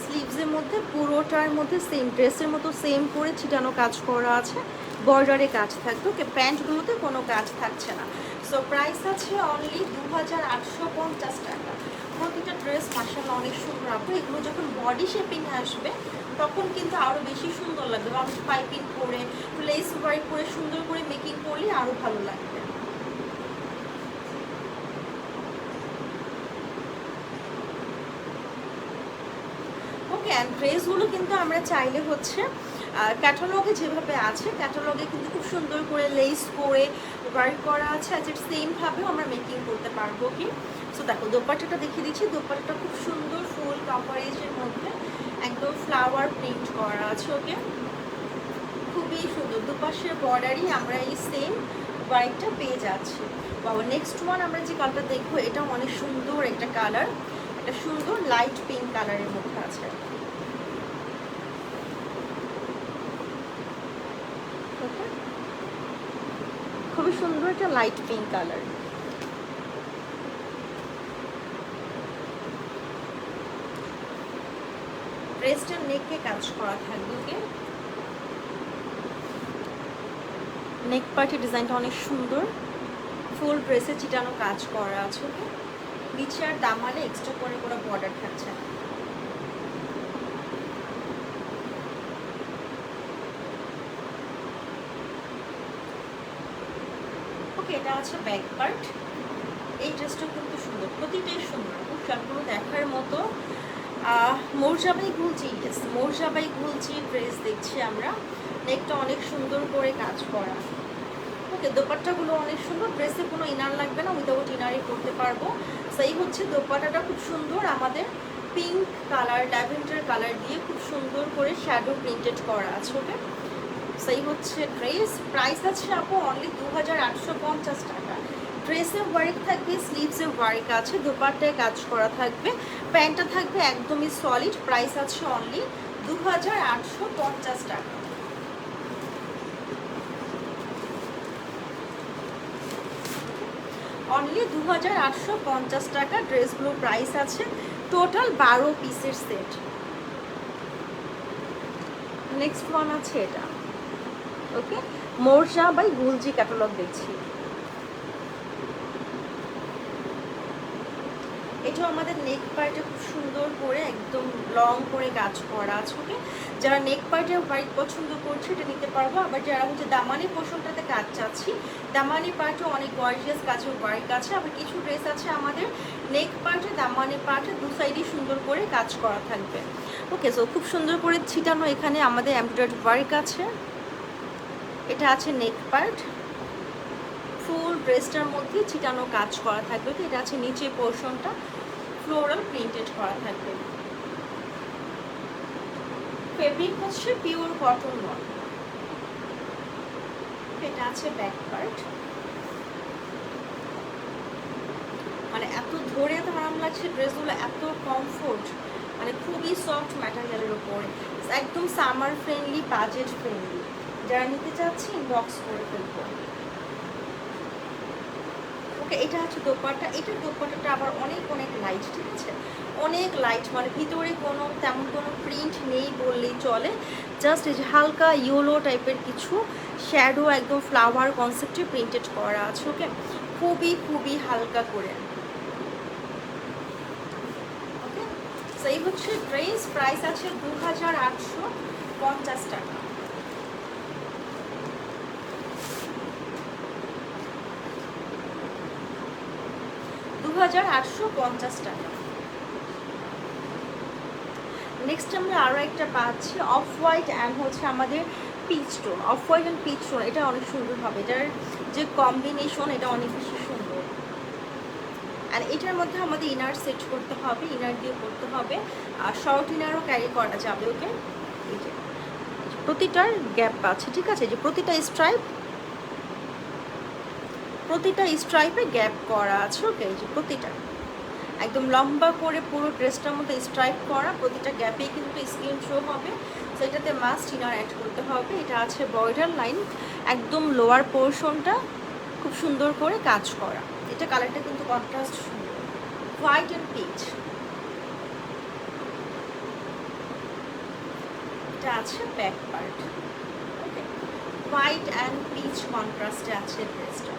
স্লিভসের মধ্যে পুরোটার মধ্যে সেম ড্রেসের মতো সেম করে ছিটানো কাজ করা আছে, বর্ডারে কাজ থাকবে। ওকে, প্যান্টগুলোতে কোনো কাজ থাকছে না। সো প্রাইস আছে অনলি 2850 টাকা। প্রতিটা ড্রেস মাশাআল্লাহ অনেক সুন্দর আপু, এগুলো যখন বডি শেপিং আসবে তখন কিন্তু আরও বেশি সুন্দর লাগবে, বা পাইপিং করে লেস ওয়ার্ক করে সুন্দর করে মেকিং করলে আরও ভালো লাগবে। ওকে, অ্যান্ড ড্রেসগুলো কিন্তু আমরা চাইলে হচ্ছে ক্যাটালগে যেভাবে আছে, ক্যাটালগে কিন্তু খুব সুন্দর করে লেস করে ওয়ার্ক করা আছে, আর সেমভাবেও আমরা মেকিং করতে পারবো। কি, সো দেখো দোপাট্টাটা দেখিয়ে দিচ্ছি, দোপাট্টাটা খুব সুন্দর ফুল কাভারেজের মধ্যে একদম ফ্লাওয়ার প্রিন্ট করা আছে। ওকে, খুবই সুন্দর, দুপাশের বর্ডারই আমরা এই সেম ওয়ার্কটা পেয়ে যাচ্ছি। বাবা, নেক্সট ওয়ান আমরা যে কালারটা দেখবো এটা অনেক সুন্দর একটা কালার, একটা সুন্দর লাইট পিঙ্ক কালারের মধ্যে আছে। খুবই সুন্দর একটা লাইট পিঙ্ক কালার। ড্রেসটার নেকে কাজ করা থাকবে। ওকে, নেক পার্টের ডিজাইনটা অনেক সুন্দর, ফুল ড্রেসে চিটানো কাজ করা আছে। ওকে, নিচে আর দামালে এক্সট্রা করে কোনো বর্ডার থাকছে না। আছে ব্যাক পার্ট। এই ড্রেসটা কিন্তু সুন্দর, প্রতিটাই সুন্দর, খুব সম্পূর্ণ দেখার মতো। মৌজাবাই গুলজি, ইয়েস মৌজাবাই গুলজি ড্রেস দেখছি আমরা। নেকটা অনেক সুন্দর করে কাজ করা। ওকে, দোপাট্টাগুলো অনেক সুন্দর, ড্রেসে কোনো ইনার লাগবে না, উইদাউট ইনারই করতে পারবো। সেই হচ্ছে দোপাট্টাটা খুব সুন্দর, আমাদের পিঙ্ক কালার, ল্যাভেন্ডার কালার দিয়ে খুব সুন্দর করে শ্যাডো প্রিন্টেড করা আছে। ওকে, সেই হচ্ছে ড্রেস। প্রাইস আছে আপু অনলি 2850 টাকা। ড্রেসে ওয়ার্ক থাকবে, স্লিভসে ওয়ার্ক আছে, দোপাট্টায় কাজ করা থাকবে, প্যান্টটা থাকবে একদমই সলিড। প্রাইস আছে অনলি 2850 টাকা। অনলি 2850 টাকা ড্রেসগুলো প্রাইস আছে। টোটাল 12 পিসের সেট। নেক্সট ওয়ান আছে এটা। ওকে, মোরজা বাই গুলজি ক্যাটালগ দেখছি। এটাও আমাদের নেক পার্টে খুব সুন্দর করে একদম লং করে কাজ করা আছে। ওকে, যারা নেক পার্টে হোয়াইট পছন্দ করছে এটা নিতে পারবো। আবার যারা হচ্ছে দামানি পোর্শনটাতে কাজ চাচ্ছি, দামানি পার্টে অনেক গর্জিয়াস কাজের ওয়ার্ক আছে। আবার কিছু ড্রেস আছে আমাদের নেক পার্টে, দামানি পার্টে দু সাইডে সুন্দর করে কাজ করা থাকবে। ওকে, সো খুব সুন্দর করে ছিটানো এখানে আমাদের এমব্রয়ডারি ওয়ার্ক আছে। এটা আছে নেক পার্ট, ফুল ড্রেসটার মধ্যে ছিটানো কাজ করা থাকবে। এটা আছে নিচে পোর্শনটা ফ্লোরাল প্রিন্টেড করা থাকবে। ফেব্রিক হচ্ছে পিওর কটন ওয়ান। এটা আছে ব্যাক পার্ট, মানে এত ধরে এত আরাম লাগছে ড্রেসগুলো, এত কমফোর্ট, মানে খুবই সফট ম্যাটেরিয়ালের উপরে, একদম সামার ফ্রেন্ডলি, বাজেট ফ্রেন্ডলি। যারা নিতে চাচ্ছি ইনবক্স করে ফেলবো। ওকে, এটা হচ্ছে দোপাট্টা। এটার দোপাট্টাটা আবার অনেক অনেক লাইট, ঠিক আছে, অনেক লাইট, মানে ভিতরে কোনো তেমন কোনো প্রিন্ট নেই বললেই চলে। জাস্ট এই যে হালকা ইয়েলো টাইপের কিছু শ্যাডো একদম ফ্লাওয়ার কনসেপ্টে প্রিন্টেড করা আছে। ওকে, খুবই খুবই হালকা করে। ওকে, সেই হচ্ছে ড্রেস। প্রাইস আছে 2850 টাকা। 2850 টাকা। নেক্সট আমরা আরও একটা পাচ্ছি অফ হোয়াইট অ্যান্ড হচ্ছে আমাদের peach tone. Off white and peach tone, এটা অনেক সুন্দর হবে, এটার যে কম্বিনেশন এটা অনেক বেশি সুন্দর। আর এটার মধ্যে আমাদের ইনার সেট করতে হবে, ইনার দিয়ে করতে হবে, আর শর্ট ইনারও ক্যারি করা যাবে। ওকে, এই যে প্রতিটার গ্যাপ আছে, ঠিক আছে, যে প্রতিটা স্ট্রাইপে গ্যাপ করা আছে। ওকে, এই যে প্রতিটা একদম লম্বা করে পুরো ড্রেসটার মধ্যে স্ট্রাইপ করা, প্রতিটা গ্যাপেই কিন্তু স্ক্রিন শো হবে। সো এটাতে মাস্ট ইনার অ্যাড করতে হবে। এটা আছে বর্ডার লাইন, একদম লোয়ার পোর্শনটা খুব সুন্দর করে কাজ করা। এটা কালারটা কিন্তু কন্ট্রাস্ট সুন্দর, হোয়াইট অ্যান্ড পিচ। এটা আছে back part. Okay, white and peach কন্ট্রাস্টে আছে ড্রেসটা।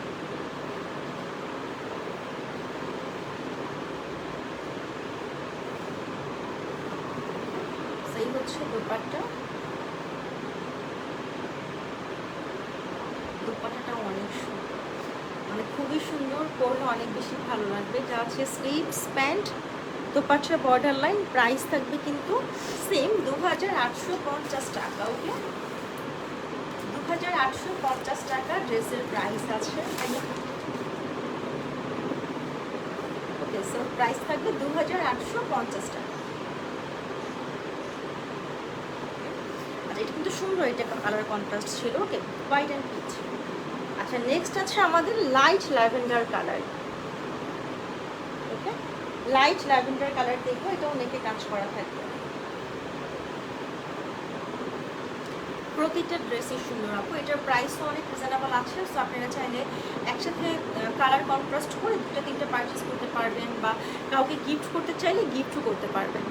এই হচ্ছে দোপাট্টা। দোপাট্টাটা অনেক সুন্দর, মানে খুবই সুন্দর, পরলে অনেক বেশি ভালো লাগবে। এটা আছে স্লিভস প্যান্ট, দোপাট্টার বর্ডার লাইন। প্রাইস থাকবে কিন্তু সেম 2850 টাকা। ওকে, 2850 টাকা ড্রেসের প্রাইস আছে। ওকে, সো প্রাইস থাকবে 2850 টাকা। এটা কিন্তু সুন্দর, এটা কালার কন্ট্রাস্ট ছিল। ওকে, হোয়াইট অ্যান্ড পিচ। আচ্ছা, নেক্সট আছে আমাদের লাইট ল্যাভেন্ডার কালার। ওকে, লাইট ল্যাভেন্ডার কালার দেখবো, এটাও নেকে কাজ করা থাকবে। প্রতিটা ড্রেসই সুন্দর আপু। এটার প্রাইসও অনেক রিজনেবল আছে। সো আপনারা চাইলে একসাথে কালার কন্ট্রাস্ট করে দুটো তিনটে পারচেস করতে পারবেন, বা কাউকে গিফট করতে চাইলে গিফটও করতে পারবেন।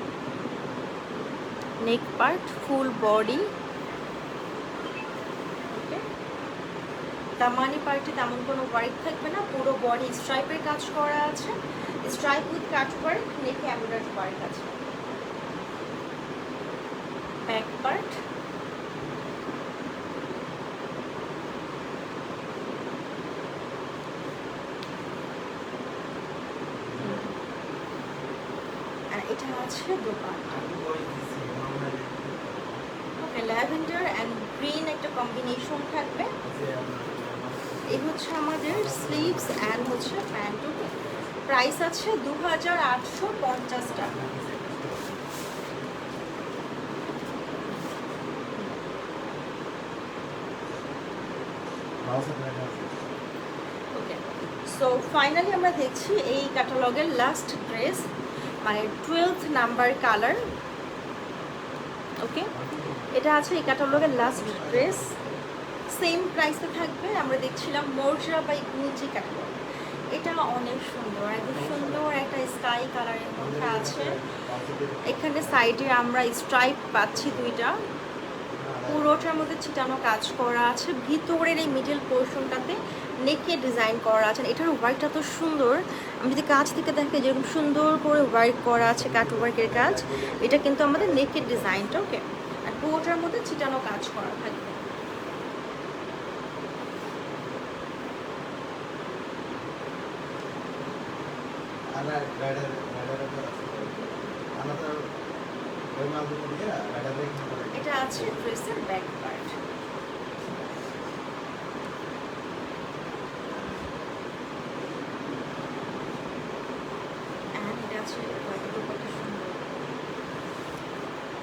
নেক পার্ট, ফুল বডি। দামানি পার্টে তেমন কোনো ওয়ার্ক থাকবে না, পুরো বডি স্ট্রাইপের কাজ করা আছে, স্ট্রাইপ উইথ কাট ওয়ার্ক, নেকে এমব্রয়ডারি ওয়ার্ক আছে। ব্যাক পার্ট, এটা আছে দোপাট্টা। ওকে, ল্যাভেন্ডার অ্যান্ড গ্রিন একটা কম্বিনেশন থাকবে। এই হচ্ছে আমাদের স্লিভস অ্যান্ড হচ্ছে প্যান্ট। ওকে, প্রাইস আছে 2850 টাকা। ওকে, সো ফাইনালি আমরা দেখছি এই ক্যাটালগের লাস্ট ড্রেস, মানে 12th নাম্বার কালার। ওকে, এটা আছে এই ক্যাটালগের লাস্ট ড্রেস, সেম প্রাইসে থাকবে। আমরা দেখছিলাম মোরজা বাই গুলজি ক্যাটালগ। এটা অনেক সুন্দর, একদম সুন্দর একটা স্কাই কালারের মধ্যে আছে। এখানে সাইডে আমরা স্ট্রাইপ পাচ্ছি দুইটা, পুরোটার মধ্যে ছিটানো কাজ করা আছে। ভিতরের এই মিডল পোর্শনটাতে নেকে ডিজাইন করা আছে। এটার ওয়ার্কটা তো সুন্দর, আমি যদি কাছ থেকে দেখি যেরকম সুন্দর করে ওয়ার্ক করা আছে, কাট ওয়ার্কের কাজ। এটা কিন্তু আমাদের নেকের ডিজাইনটা। ওকে, আর পুরোটার মধ্যে ছিটানো কাজ করা থাকবে। এটা আছে ড্রেসের ব্যাক পার্ট।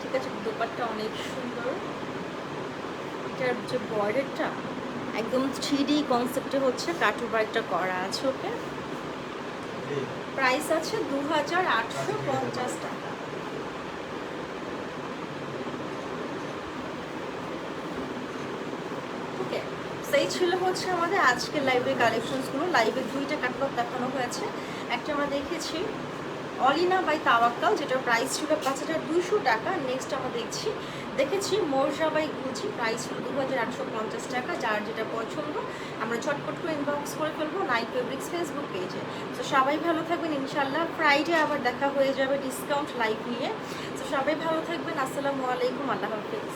ঠিক আছে, দোপাট্টা অনেক সুন্দর। এটার যে বর্ডারটা একদম 3D কনসেপ্টে হচ্ছে কাটওয়ার্কটা করা আছে। ওকে, প্রাইস আছে 2850 টাকা। ওকে, সেই ছিল হচ্ছে আমাদের আজকের লাইভের কালেকশনসগুলো। লাইভে দুইটা ক্যাটালগ দেখানো হয়েছে। একটা আমরা দেখেছি অলিনা বাই তাওয়াক্কাল, যেটার প্রাইস ছিল 5200 টাকা। নেক্সট আমরা দেখেছি মোরজা বাই গুলজি, প্রাইস ছিল 2850 টাকা। যার যেটা পছন্দ আমরা ঝটপট করে ইনবক্স করে ফেলবো নাইট ফেব্রিক্স ফেসবুক পেজে। তো সবাই ভালো থাকবেন, ইনশাল্লাহ ফ্রাইডে আবার দেখা হয়ে যাবে ডিসকাউন্ট লাইভ নিয়ে। তো সবাই ভালো থাকবেন, আসসালামু আলাইকুম, আল্লাহ হাফিজ।